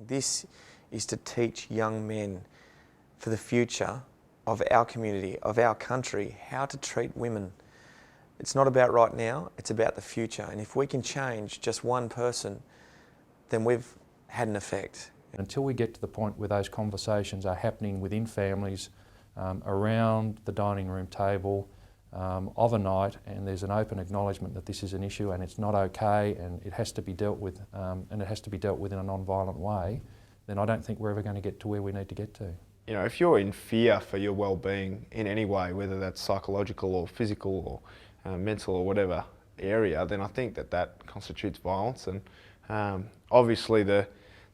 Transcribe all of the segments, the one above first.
This is to teach young men for the future of our community, of our country, how to treat women. It's not about right now, it's about the future. And if we can change just one person, then we've had an effect. Until we get to the point where those conversations are happening within families, around the dining room table, of a night, and there's an open acknowledgement that this is an issue and it's not okay and it has to be dealt with, and it has to be dealt with in a non-violent way, then I don't think we're ever going to get to where we need to get to. You know, if you're in fear for your well-being in any way, whether that's psychological or physical or mental or whatever area, then I think that constitutes violence. And obviously the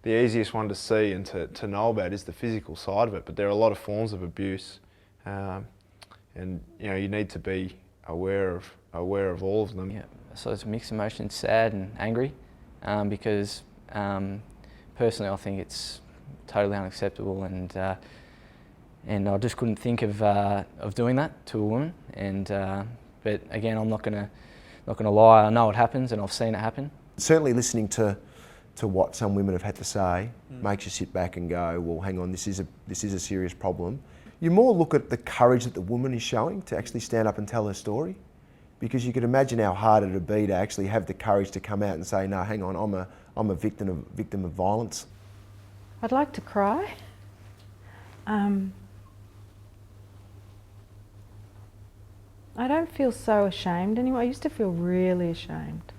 easiest one to see and to know about is the physical side of it, but there are a lot of forms of abuse, and you know, you need to be aware of all of them. Yeah, so it's mixed emotions, sad and angry, because personally I think it's totally unacceptable, and I just couldn't think of doing that to a woman. And but again, I'm not gonna lie. I know it happens, and I've seen it happen. Certainly, listening to what some women have had to say makes you sit back and go, well, hang on, this is a serious problem. You more look at the courage that the woman is showing to actually stand up and tell her story, because you could imagine how hard it would be to actually have the courage to come out and say, no, hang on, I'm a victim of violence. I'd like to cry. I don't feel so ashamed anymore. I used to feel really ashamed.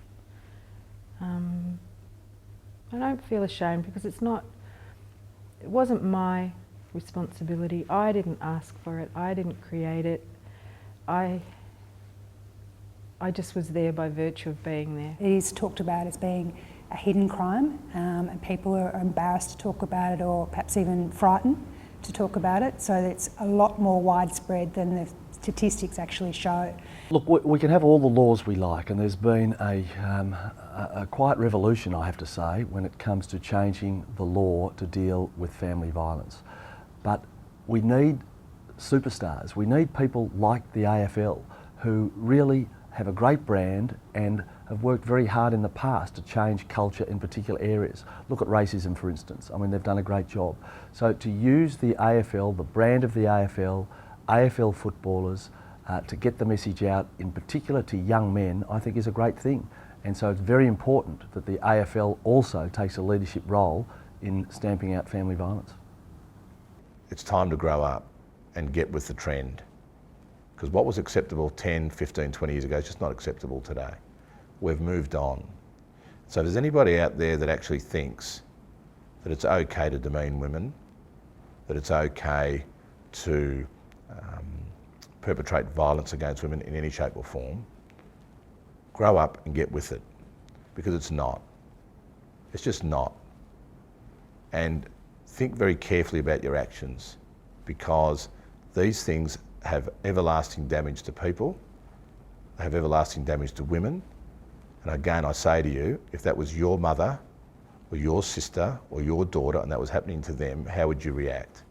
I don't feel ashamed because it wasn't my responsibility. I didn't ask for it. I didn't create it. I just was there by virtue of being there. It is talked about as being a hidden crime, and people are embarrassed to talk about it, or perhaps even frightened to talk about it. So it's a lot more widespread than the statistics actually show. Look, we can have all the laws we like, and there's been a quiet revolution, I have to say, when it comes to changing the law to deal with family violence. But we need superstars. We need people like the AFL who really have a great brand and have worked very hard in the past to change culture in particular areas. Look at racism, for instance. I mean, they've done a great job. So to use the AFL, the brand of the AFL footballers, to get the message out, in particular to young men, I think is a great thing. And so it's very important that the AFL also takes a leadership role in stamping out family violence. It's time to grow up and get with the trend. Because what was acceptable 10, 15, 20 years ago is just not acceptable today. We've moved on. So if there's anybody out there that actually thinks that it's okay to demean women, that it's okay to perpetrate violence against women in any shape or form, grow up and get with it. Because it's not. It's just not. And think very carefully about your actions, because these things have everlasting damage to people, they have everlasting damage to women. And again, I say to you, if that was your mother or your sister or your daughter and that was happening to them, how would you react?